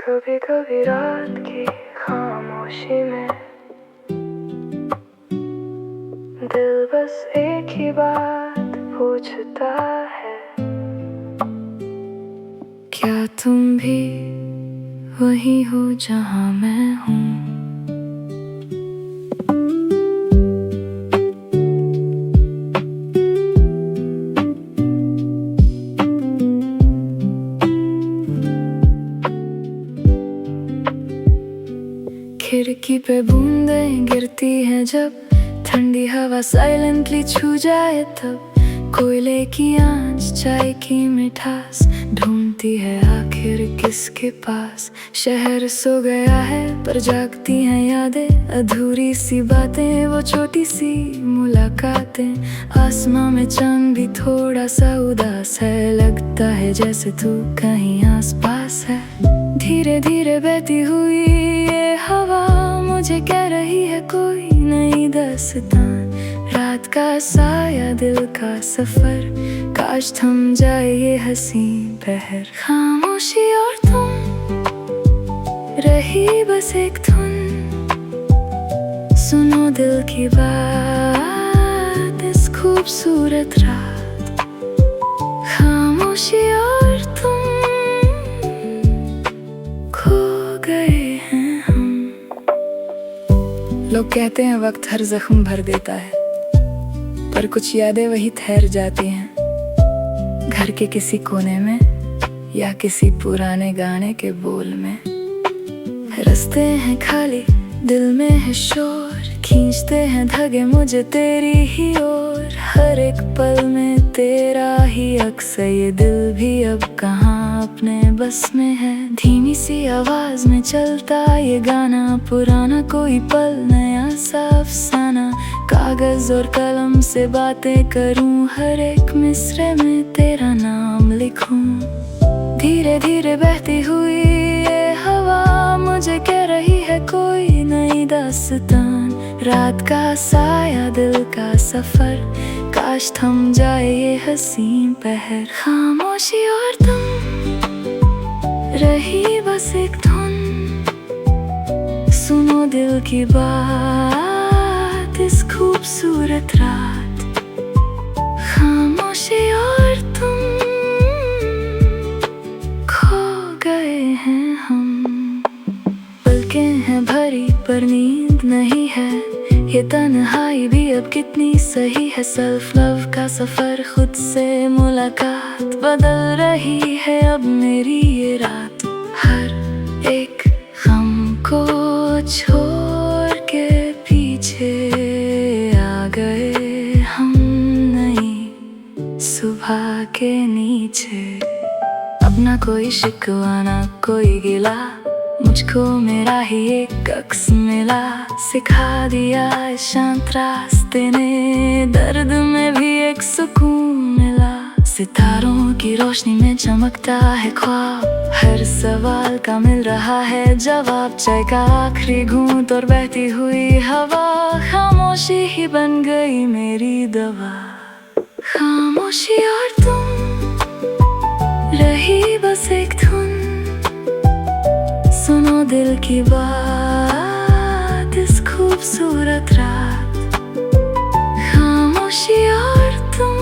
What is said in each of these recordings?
कभी कभी रात की खामोशी में दिल बस एक ही बात पूछता है, क्या तुम भी वही हो जहां मैं हूँ। खिड़की पे बूंदें गिरती हैं जब ठंडी हवा साइलेंटली छू जाए, तब कोयले की आंच चाय की मिठास ढूंढती है आखिर किसके पास। शहर सो गया है पर जागती हैं यादें, अधूरी सी बातें, वो छोटी सी मुलाकातें। आसमां में चांद भी थोड़ा सा उदास है, लगता है जैसे तू कहीं आस पास है। धीरे धीरे बहती हुई ये हवा मुझे कह रही है कोई नई दास्तान। रात का साया दिल का सफर, काश थम जाए ये हंसी पहर। खामोशी और तुम रही बस एक धुन, सुनो दिल की बात इस खूबसूरत रात। खामोशी और तुम खो गए हैं हम। लोग कहते हैं वक्त हर जख्म भर देता है, पर कुछ यादें वही ठहर जाती हैं घर के किसी कोने में या किसी पुराने गाने के बोल में। रास्ते हैं खाली, दिल में है शोर, खींचते हैं धागे मुझे तेरी ही ओर। हर एक पल में तेरा ही अक्स है, ये दिल भी अब कहाँ अपने बस में है। धीमी सी आवाज में चलता ये गाना, पुराना कोई पल नया सा अफसाना। कागज और कलम से बातें करूं, हर एक मिसरे में तेरा नाम लिखूं। धीरे धीरे बहती हुई ये हवा मुझे कह रही है कोई नई दास्तान। रात का साया दिल का सफर, काश थम जाए ये हसीन पहर। खामोशी और तुम रही बस एक धुन, सुनो दिल की बात इस खूबसूरत रात। खामोशी और तुम खो गए हैं हम। पलकें हैं भरी पर नींद नहीं है, ये तन्हाई भी अब कितनी सही है। सेल्फ लव का सफर, खुद से मुलाकात, बदल रही है अब मेरी ये रात। हर एक गम को छोड़ के पीछे आ गए हम नई सुबह के नीचे। अब ना कोई शिकवा ना कोई गिला, मुझको मेरा ही एक अक्स मिला। सिखा दिया शांत रास्ते ने, दर्द में भी एक सुकून मिला। सितारों की रोशनी में चमकता है ख्वाब, हर सवाल का मिल रहा है जवाब। चाय का आखिरी घूंट और बहती हुई हवा, खामोशी ही बन गई मेरी दवा। खामोशी और तुम रही बस एक धुन, सुनो दिल की बात इस खूबसूरत रात। खामोशी और तुम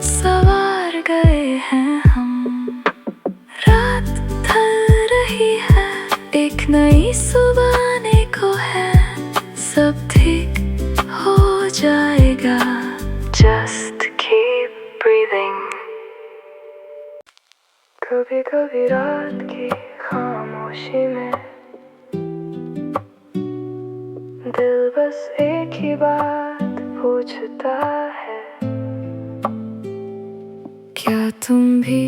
सवार गए हैं हम। रात ढल रही है, एक नई सुबह आने को है। सब ठीक हो जाएगा, just keep breathing। कभी कभी रात की खामोशी में दिल बस एक ही बात पूछता है, क्या तुम भी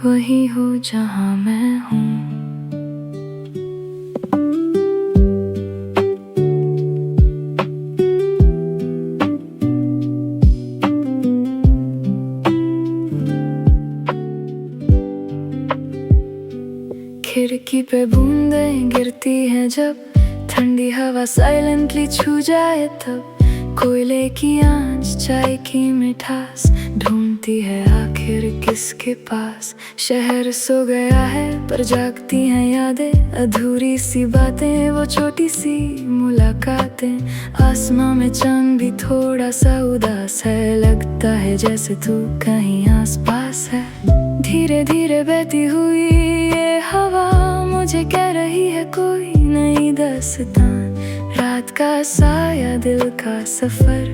वही हो जहां मैं हूँ। खिड़की पे बूंदें गिरती हैं जब ठंडी हवा साइलेंटली छू जाए, तब कोयले की आंच आंच चाय की मिठास ढूंढती है आखिर किसके पास। शहर सो गया है पर जागती हैं यादें, अधूरी सी बातें वो छोटी सी मुलाकातें। आसमां में चांद भी थोड़ा सा उदास है, लगता है जैसे तू कहीं आस पास है। धीरे धीरे बहती हुई ये हवा मुझे कह रही है कोई नई दास्तान। रात का साया दिल का सफर,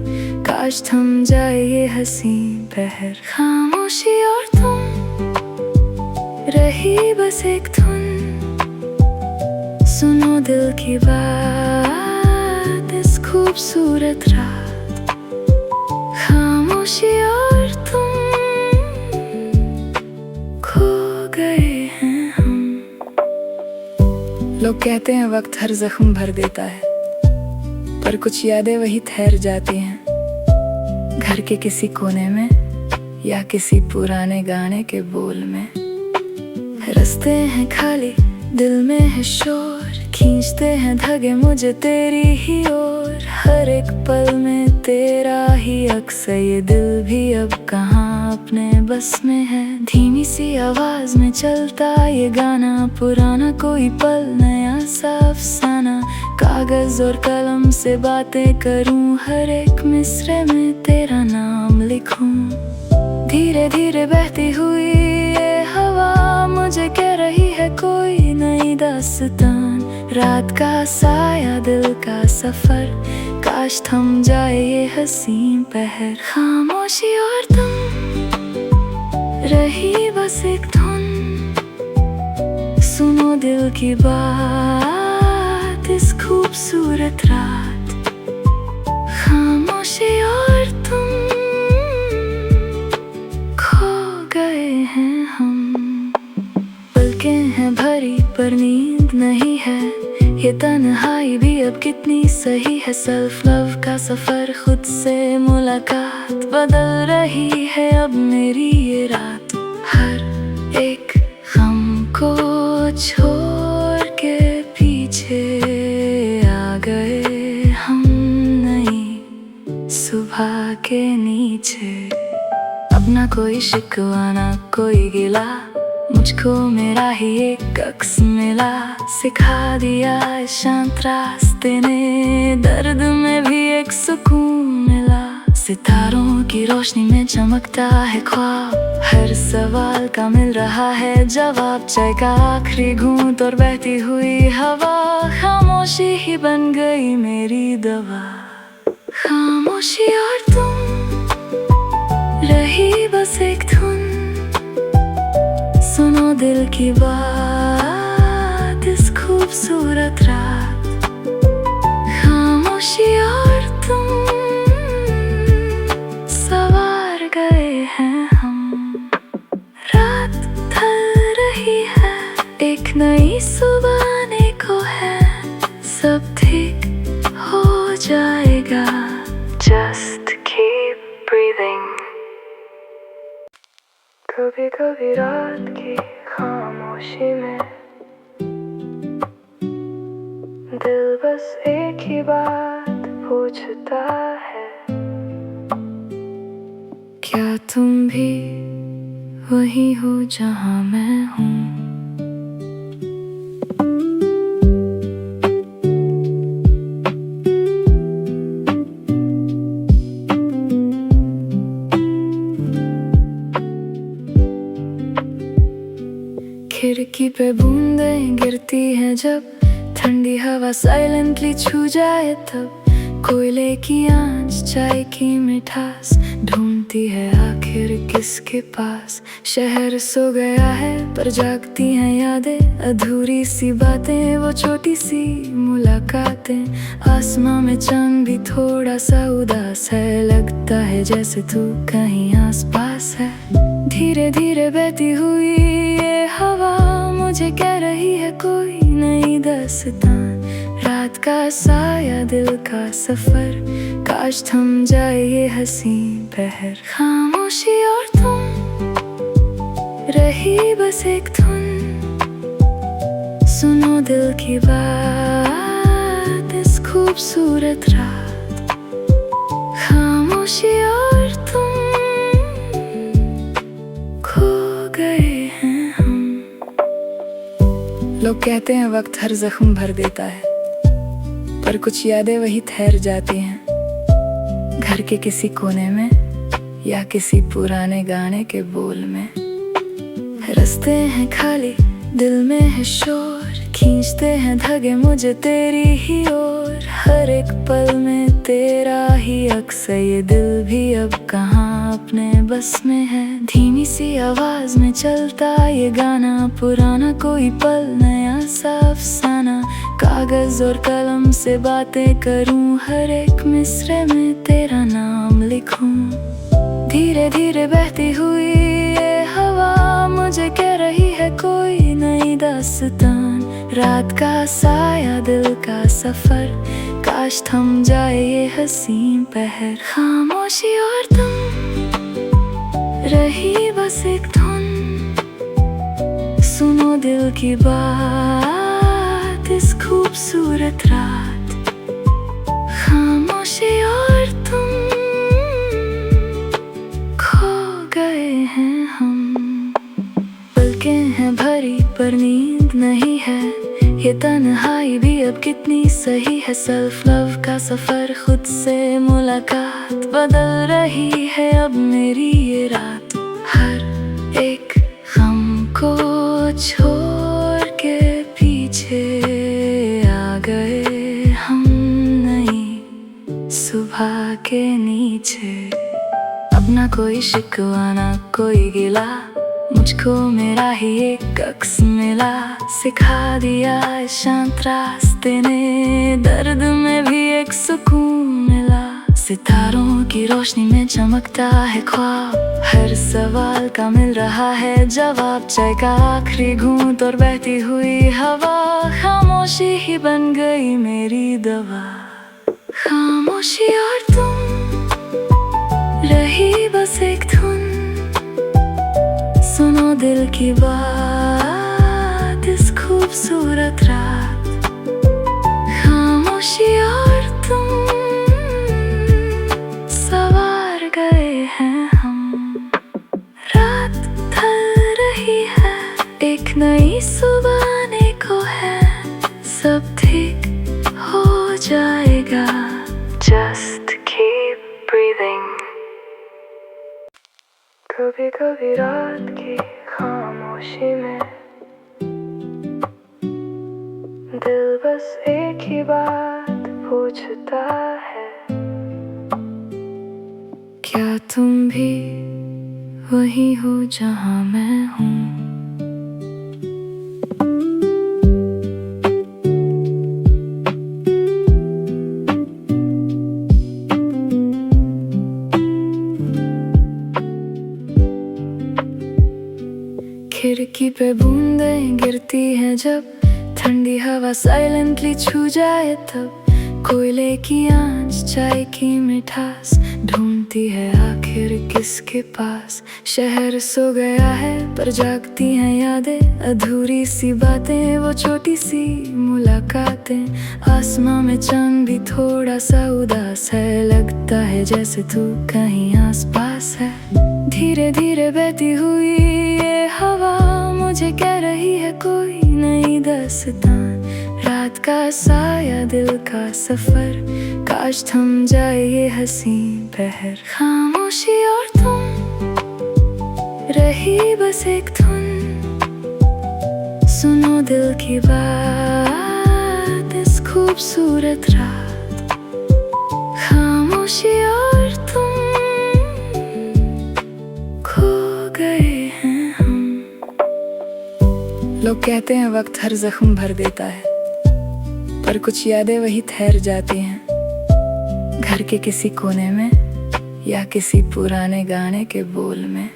काश थम जाए ये हंसी पहर। खामोशी और तुम रही बस एक धुन, सुनो दिल की बात इस खूबसूरत रात। खामोशी और तुम खो गए हैं हम। लोग कहते हैं वक्त हर जख्म भर देता है, पर कुछ यादें वही ठहर जाती हैं घर के किसी कोने में या किसी पुराने गाने के बोल में। रास्ते हैं खाली, दिल में है शोर, खींचते हैं धागे मुझे तेरी ही ओर। हर एक पल में तेरा ही अक्स है, ये दिल भी अब कहाँ अपने बस में है। धीमी सी आवाज में चलता ये गाना, पुराना कोई पल नया सा अफसाना। कागज और कलम से बातें करूं, हर एक मिसरे में तेरा नाम लिखूं। धीरे धीरे बहती हुई ये हवा मुझे कह रही है कोई नई दास्तान। रात का साया दिल का सफर, काश थम जाए ये हसीन पहर। खामोशी और तुम रही बस एक धुन, सुनो दिल की बात इस खूबसूरत रात। खामोशी और तुम खो गए हैं हम। पलकें हैं भरी पर नींद नहीं है, ये तन्हाई भी अब कितनी सही है। सेल्फ लव का सफर, खुद से मुलाकात बदल रही है अब मेरी ये रात। हर एक गम को छोड़ के पीछे आ गए हम नई सुबह के नीचे। अब ना कोई शिकवा ना कोई गिला, मुझको मेरा ही एक अक्स मिला। सिखा दिया शांत रास्ते ने, दर्द में भी एक सुकून मिला। सितारों की रोशनी में चमकता है ख्वाब, हर सवाल का मिल रहा है जवाब। चाय का आखिरी घूंट और बहती हुई हवा, खामोशी ही बन गई मेरी दवा। खामोशी और तुम रही बस एक धुन, सुनो दिल की बात इस खूबसूरत रात। खामोशी और तुम सवार गए हैं हम। रात ढल रही है, एक नई सुबह आने को है। सब ठीक हो जाएगा, just keep breathing। कभी कभी रात की खामोशी में दिल बस एक ही बात पूछता है, क्या तुम भी वही हो जहाँ मैं हूँ। खिड़की पे बूंदें गिरती हैं जब, ठंडी हवा साइलेंटली छू जाए तब। कोयले की आंच चाय की मिठास ढूंढती है आखिर किसके पास। शहर सो गया है पर जागती हैं यादें, अधूरी सी बातें वो छोटी सी मुलाकातें। आसमां में चांद भी थोड़ा सा उदास है, लगता है जैसे तू कहीं आस पास है। धीरे धीरे बहती हुई ये हवा मुझे कह रही है कोई नई दास्तान। रात का साया दिल का सफर, काश थम जाए ये हसीन पहर। खामोशी और तुम रही बस एक धुन, सुनो दिल की बात इस खूबसूरत रात। खामोशी खामोशी और तुम खो गए हैं हम। लोग कहते हैं वक्त हर जख्म भर देता है, पर कुछ यादें वही ठहर जाती हैं घर के किसी कोने में या किसी पुराने गाने के बोल में। रास्ते हैं खाली, दिल में है शोर, खींचते हैं धागे मुझे तेरी ही ओर। हर एक पल में तेरा ही अक्स है, ये दिल भी अब कहाँ अपने बस में है। धीमी सी आवाज में चलता ये गाना, पुराना कोई पल नया सा अफसाना। कागज और कलम से बातें करूं, हर एक मिसरे में तेरा नाम लिखूं। धीरे धीरे बहती हुई ये हवा मुझे कह रही है कोई नई दास्तान। रात का साया दिल का सफर, काश थम जाए ये हसीन पहर। खामोशी और तुम रही बस एक धुन, सुनो दिल की बात इस खूबसूरत रात। खामोशी और तुम खो गए हैं हम। पलकें हैं भरी पर नींद नहीं है, ये तन्हाई भी अब कितनी सही है। सेल्फ लव का सफर, खुद से मुलाकात, बदल रही है अब मेरी ये रात। हर एक गम को छोड़ के पीछे आ गए हम नई सुबह के नीचे। अब ना कोई शिकवा ना कोई गिला, मुझको मेरा ही एक अक्स मिला। सिखा दिया शांत रास्ते ने, दर्द में भी एक सुकून मिला। सितारों की रोशनी में चमकता है ख्वाब, हर सवाल का मिल रहा है जवाब। चाय का आखिरी घूंट और बहती हुई हवा, खामोशी ही बन गई मेरी दवा। खामोशी और तुम रही बस एक धुन, सुनो दिल की बात इस खूबसूरत रात। खामोशी और तुम सवार गए हैं हम। रात ढल रही है, एक नई सुबह आने को है। सब ठीक हो जाएगा, just keep breathing। कभी कभी रात की खामोशी में दिल बस एक ही बात पूछता है, क्या तुम भी वही हो जहां मैं हूँ। खिड़की पे बूंदें गिरती हैं जब, ठंडी हवा साइलेंटली छू जाए तब। कोयले की आंच, चाय की मिठास, ढूंढती है आखिर किसके पास। शहर सो गया है पर जागती हैं यादें, अधूरी सी बातें वो छोटी सी मुलाकातें। आसमां में चांद भी थोड़ा सा उदास है, लगता है जैसे तू कहीं आस पास है। धीरे धीरे बहती हुई ये हवा मुझे कह रही है कोई नई दास्तान। रात का साया दिल का सफर, काश थम जाए ये हसीन पहर। खामोशी और तुम रही बस एक धुन, सुनो दिल की बात इस खूबसूरत रात। खामोशी और तुम खो गए हैं हम। लोग कहते हैं वक्त हर जख्म भर देता है, पर कुछ यादें वही ठहर जाती हैं घर के किसी कोने में या किसी पुराने गाने के बोल में।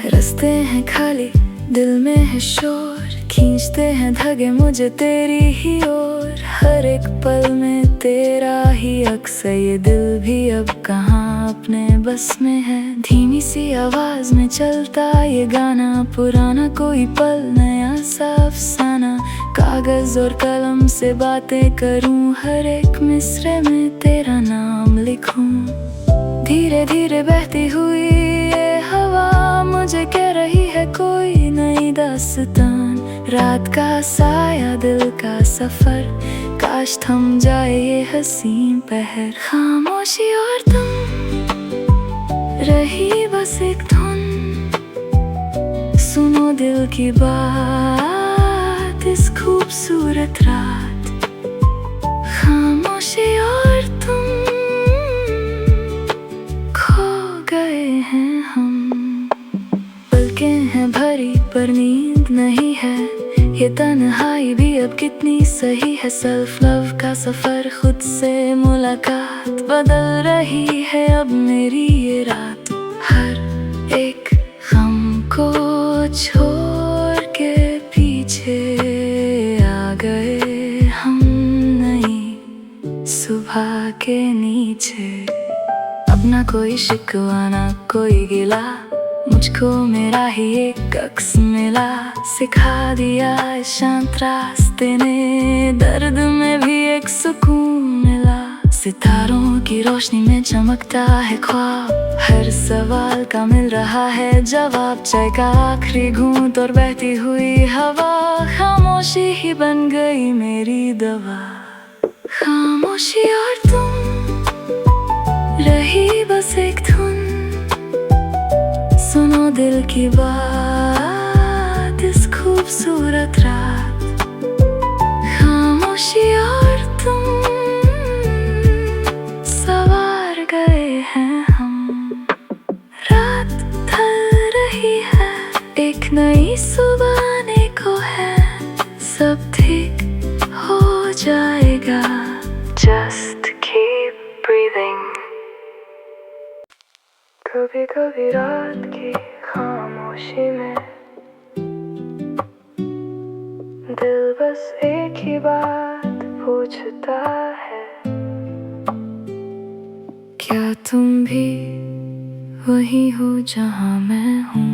रास्ते हैं खाली, दिल में है शोर, खींचते हैं धागे मुझे तेरी ही ओर। हर एक पल में तेरा ही अक्स है, ये दिल भी अब कहाँ अपने बस में है। धीमी सी आवाज में चलता ये गाना, पुराना कोई पल नया सा अफसाना। कागज और कलम से बातें करूं, हर एक मिसरे में तेरा नाम लिखूं। धीरे धीरे बहती हुई ये हवा मुझे कह रही है कोई नई दास्तान। रात का साया दिल का सफर, काश थम जाए ये हसीन पहर। खामोशी और तुम रही बस एक धुन, सुनो दिल की बात इस खूबसूरत रात। खामोशी और तुम, खो गए हैं हम। पलकें हैं भरी पर नींद नहीं है, ये तन्हाई भी अब कितनी सही है। सेल्फ लव का सफर, खुद से मुलाकात, बदल रही है अब मेरी ये रात। हर एक गम को छोड़ के पीछे आ गए हम नई सुबह के नीचे। अपना कोई शिकवा ना कोई गिला, मुझको मेरा ही एक अक्स मिला। सिखा दिया इस शांत रास्ते ने, दर्द में भी एक सुकून मिला। सितारों की रोशनी में चमकता है ख्वाब, हर सवाल का मिल रहा है जवाब। चाय का आखिरी घूंट और बहती हुई हवा, खामोशी ही बन गई मेरी दवा। खामोशी और तुम रही बस एक धुन, सुनो दिल की बात इस खूबसूरत रात। खामोशी और तुम, सवार गए हैं हम। रात ढल रही है, एक नई सुबह आने को है। सब ठीक हो जाएगा, just keep breathing। कभी कभी रात की खामोशी में दिल बस एक ही बात पूछता है, क्या तुम भी वही हो जहां मैं हूँ।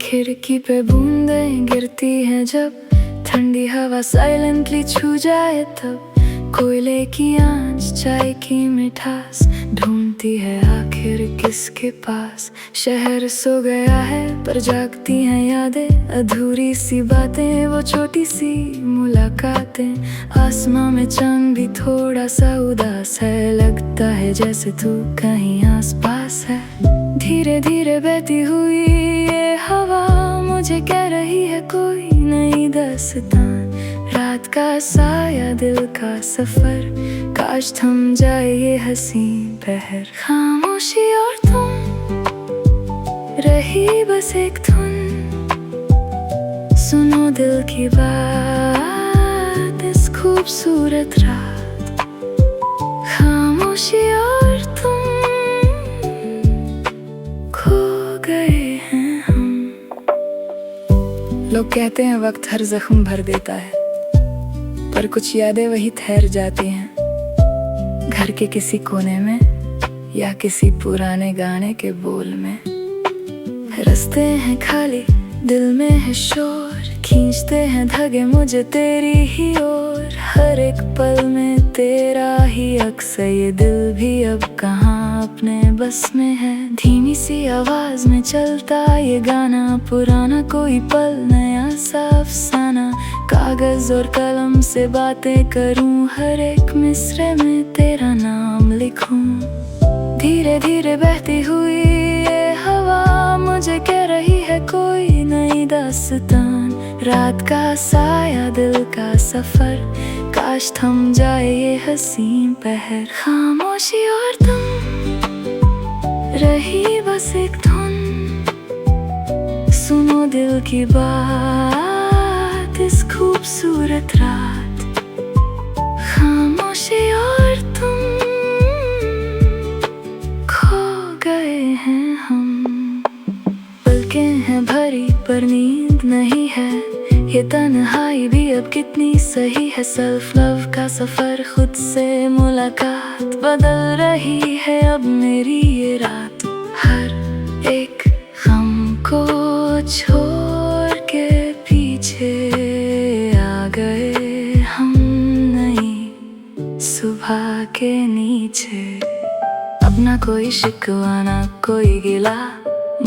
खिड़की पे बूंदें गिरती हैं जब, ठंडी हवा साइलेंटली छू जाए तब। कोयले की आंच, चाय की मिठास, ढूंढती है आखिर किसके पास। शहर सो गया है पर जागती हैं यादें, अधूरी सी बातें, वो छोटी सी मुलाकातें। आसमां में चांद भी थोड़ा सा उदास है, लगता है जैसे तू कहीं आस पास है। धीरे धीरे बहती हुई ये हवा मुझे कह रही है कोई नई दास्तान। रात का साया दिल का सफर, काश थम जाए ये हसीन पहर। खामोशी और तुम रही बस एक धुन, सुनो दिल की बात इस खूबसूरत रात। खामोशी और तुम, खो गए हैं हम। लोग कहते हैं वक्त हर जख्म भर देता है, पर कुछ यादें वही ठहर जाती हैं घर के किसी कोने में, या किसी पुराने गाने के बोल में। रास्ते हैं खाली, दिल में है शोर, खींचते हैं धागे मुझे तेरी ही ओर। हर एक पल में तेरा ही अक्स है, ये दिल भी अब कहाँ अपने बस में है। धीमी सी आवाज में चलता ये गाना, पुराना कोई पल नया सा अफसाना। कागज और कलम से बातें करूं, हर एक मिसरे में तेरा नाम लिखूं। धीरे धीरे बहती हुई ये हवा मुझे कह रही है कोई नई दास्तान। रात का साया दिल का सफर, काश थम जाए ये हसीन पहर। खामोशी और तुम रही बस एक धुन, सुनो दिल की बात इस खूबसूरत रात। खामोशी और तुम, खो गए हैं हम। पलकें हैं भरी पर नींद नहीं है, ये तन्हाई भी अब कितनी सही है। सेल्फ लव का सफर, खुद से मुलाकात, बदल रही है अब मेरी ये रात। हर एक गम को छोड़ के पीछे आ गए हम नई सुबह के नीचे। अपना कोई शिकवा ना कोई गिला,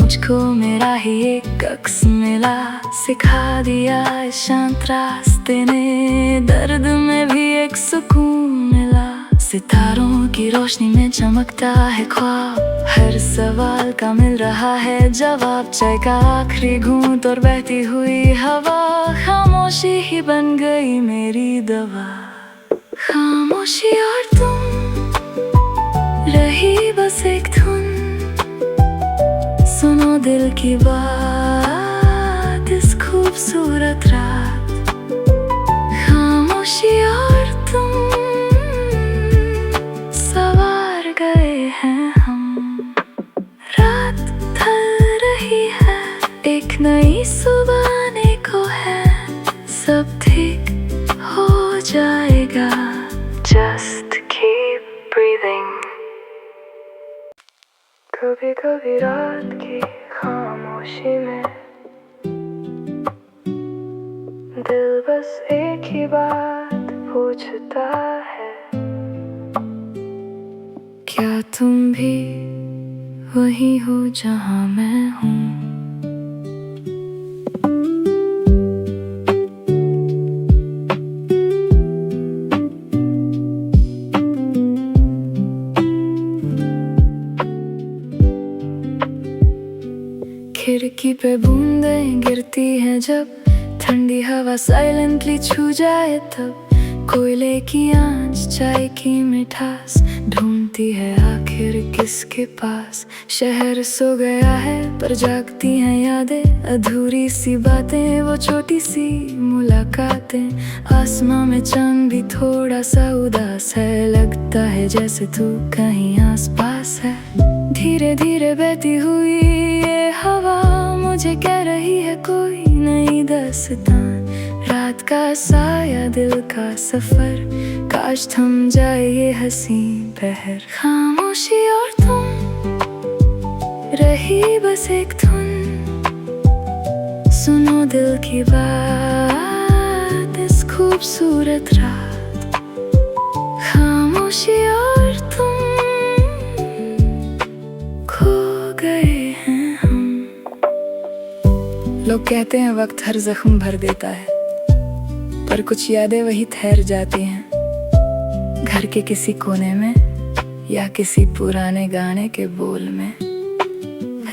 मुझको मेरा ही एक अक्स मिला। सिखा दिया इस शांत रास्ते ने, दर्द में भी एक सुकून मिला। सितारों की रोशनी में चमकता है ख्वाब, हर सवाल का मिल रहा है जवाब। चाय का आखिरी घूंट और बहती हुई हवा, खामोशी ही बन गई मेरी दवा। खामोशी और तुम रही बस एक धुन, सुनो दिल की बात इस खूबसूरत रात। खामोशी और तुम सवार गए हैं हम, रात ढल रही है, एक नई सुबह आने को है। सब ठीक हो जाएगा, just keep breathing। कभी कभी रात की खामोशी में दिल बस एक ही बात पूछता है, क्या तुम भी वही हो जहां मैं हूँ। खिड़की पे बूंदें गिरती हैं जब, ठंडी हवा साइलेंटली छू जाए तब। कोयले की आंच, चाय की मिठास, ढूंढती है आखिर किसके पास। शहर सो गया है पर जागती हैं यादें, अधूरी सी बातें, वो छोटी सी मुलाकातें। आसमां में चांद भी थोड़ा सा उदास है, लगता है जैसे तू कहीं आस पास है। धीरे धीरे बहती हुई ये हवा मुझे कह रही है कोई नई दास्तां। रात का साया, दिल का सफर, काश थम जाए ये हंसी पहर। खामोशी और तुम रही बस एक धुन, सुनो दिल की बात इस खूबसूरत रात। खामोशी और तुम खो गए हैं हम। लोग कहते हैं वक्त हर जख्म भर देता है, पर कुछ यादें वही ठहर जाती हैं, घर के किसी कोने में या किसी पुराने गाने के बोल में।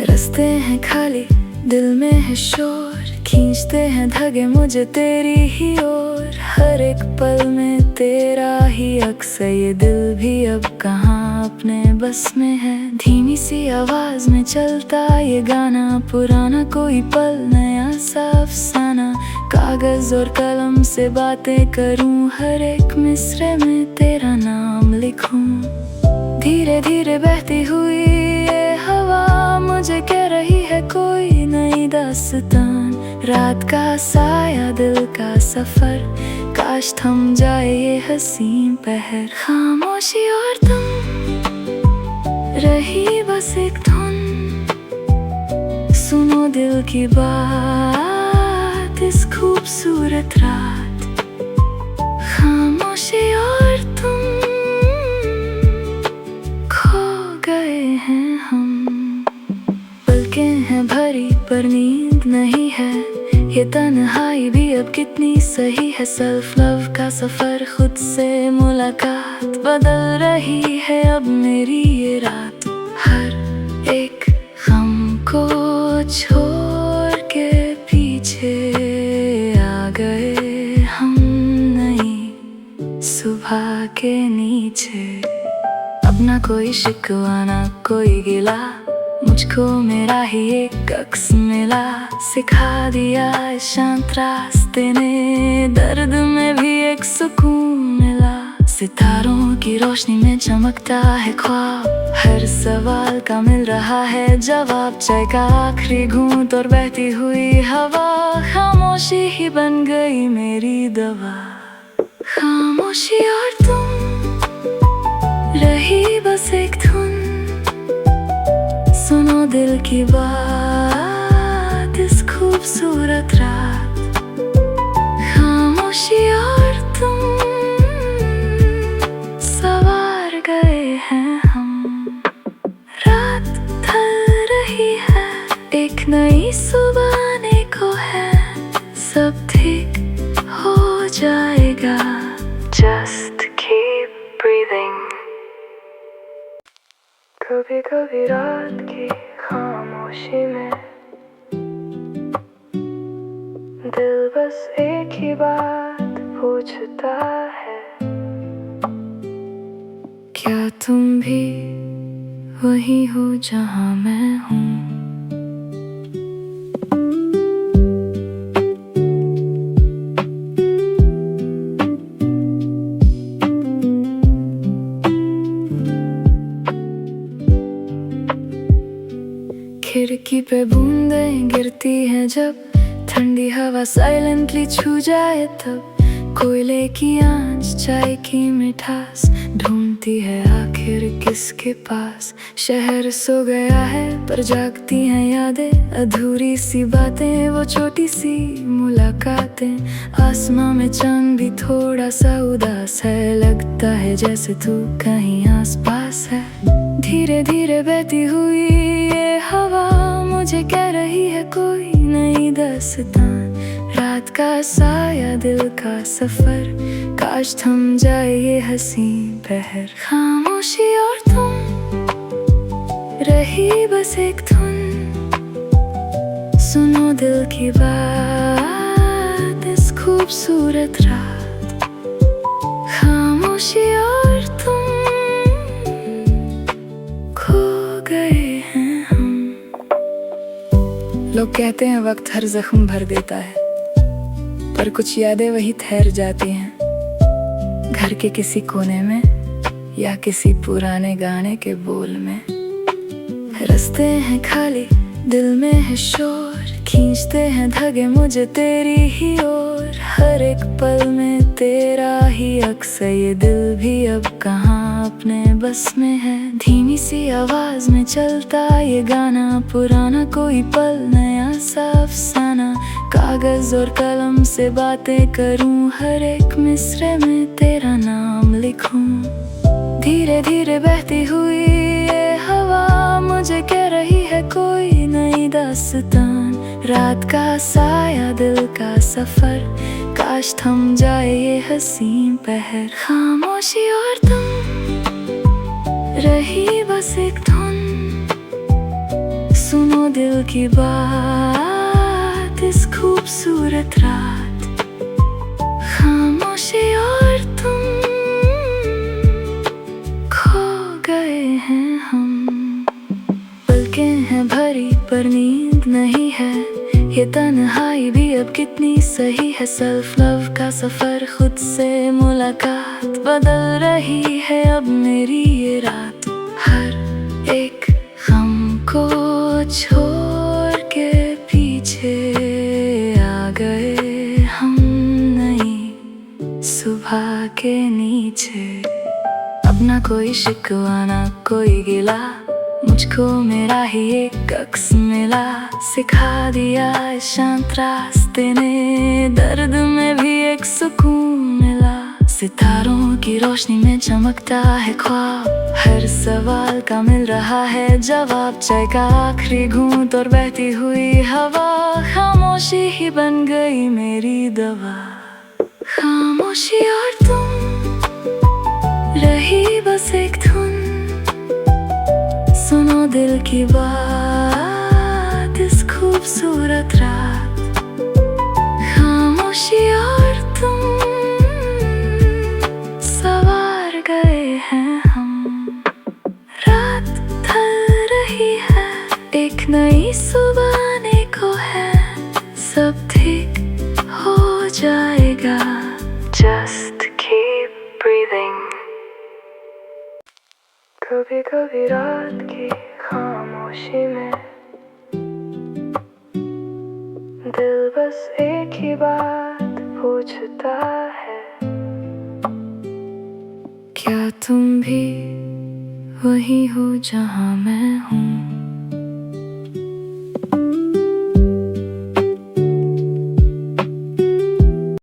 रास्ते हैं खाली, दिल में है शोर, खींचते हैं धागे मुझे तेरी ही ओर। हर एक पल में तेरा ही अक्स है, ये दिल भी अब कहाँ अपने बस में है। धीमी सी आवाज में चलता ये गाना, पुराना कोई पल, नया सा अफसाना। कागज और कलम से बातें करूं, हर एक मिसरे में तेरा नाम लिखूं। धीरे धीरे बहती हुई ये हवा मुझे कह रही है कोई नई दास्तान। रात का साया, दिल का सफर, काश थम जाए ये हसीन पहर। खामोशी और तुम रही बस एक धुन, सुनो दिल की बात इस खूबसूरत रात। खामोशी और तुम खो गए हैं हम। पलकें हैं भरी पर नींद नहीं है, ये तन्हाई भी अब कितनी सही है। सेल्फ लव का सफर, खुद से मुलाकात, बदल रही है अब मेरी ये रात। हर एक गम को छोड़ के पीछे आ गए हम नई सुबह के नीचे। अपना कोई शिकवा ना कोई गिला, मुझको मेरा ही एक अक्स मिला। सिखा दिया इस शांत रास्ते ने, दर्द में भी एक सुकून मिला। सितारों की रोशनी में चमकता है ख्वाब, हर सवाल का मिल रहा है जवाब। चाय का आखिरी घूंट और बहती हुई हवा, खामोशी ही बन गई मेरी दवा। खामोशी और तुम रही बस एक धुन, सुनो दिल की बात इस खूबसूरत रात, खामोशी और तुम सवार गए हैं हम। रात ढल रही है, एक नई सुबह आने को है, सब ठीक हो जाएगा। Just keep breathing। कभी कभी रात की खामोशी में दिल बस एक ही बात पूछता है, क्या तुम भी वही हो जहां मैं हूँ। खिड़की पे बूंदें गिरती हैं जब, ठंडी हवा साइलेंटली छू जाए तब, कोयले की आंच चाय की मिठास ढूंढती है आखिर किसके पास। शहर सो गया है पर जागती हैं यादें, अधूरी सी बातें वो छोटी सी मुलाकातें। आसमां में चांद भी थोड़ा सा उदास है, लगता है जैसे तू कहीं आस पास है। धीरे धीरे बहती हुई ये हवा मुझे कह रही है कोई नई दास्तान। रात का साया दिल का सफर, काश थम जाए ये हंसी पहर। खामोशी और तुम रही बस एक धुन, सुनो दिल की बात इस खूबसूरत रात, खामोशी और तुम खो गए हैं हम। लोग कहते हैं वक्त हर जख्म भर देता है, पर कुछ यादें वही ठहर जाती हैं, घर के किसी कोने में या किसी पुराने गाने के बोल में। रास्ते हैं खाली, दिल में है शोर, खींचते हैं धागे मुझे तेरी ही ओर। हर एक पल में तेरा ही अक्स है, ये दिल भी अब कहाँ अपने बस में है। धीमी सी आवाज में चलता ये गाना, पुराना कोई पल नया सा अफसाना। कागज और कलम से बातें करूं, हर एक मिसरे में तेरा नाम लिखूं। धीरे धीरे बहती हुई ये हवा मुझे कह रही है कोई नई दास्तान। रात का साया दिल का सफर, काश थम जाए ये हसीन पहर। खामोशी और तुम रही बस एक धुन, सुनो दिल की बात इस खूबसूरत रात, खामोशी और तुम खो गए हैं हम। पलकें हैं भरी पर नींद नहीं है, ये तन्हाई भी अब कितनी सही है। सेल्फ लव का सफर, खुद से मुलाकात, बदल रही है अब मेरी ये रात। हर एक गम को छोड़ के पीछे आ गए हम नई सुबह के नीचे। अब ना कोई शिकवा ना कोई गिला, मुझको मेरा ही एक अक्स मिला। सिखा दिया इस शांत रास्ते ने, दर्द में भी एक सुकून मिला। सितारों की रोशनी में चमकता है ख्वाब, हर सवाल का मिल रहा है जवाब। चाय का आखिरी घूंट और बहती हुई हवा, खामोशी ही बन गई मेरी दवा। खामोशी और तुम रही बस एक धुन, सुनो दिल की बात इस खूबसूरत रात, खामोशी और तुम सवार गए हैं हम। रात ढल रही है, एक नई सुबह आने को है, सब ठीक हो जाएगा। Just keep breathing। कभी कभी रात की खामोशी में दिल बस एक ही बात पूछता है, क्या तुम भी वही हो जहां मैं हूँ।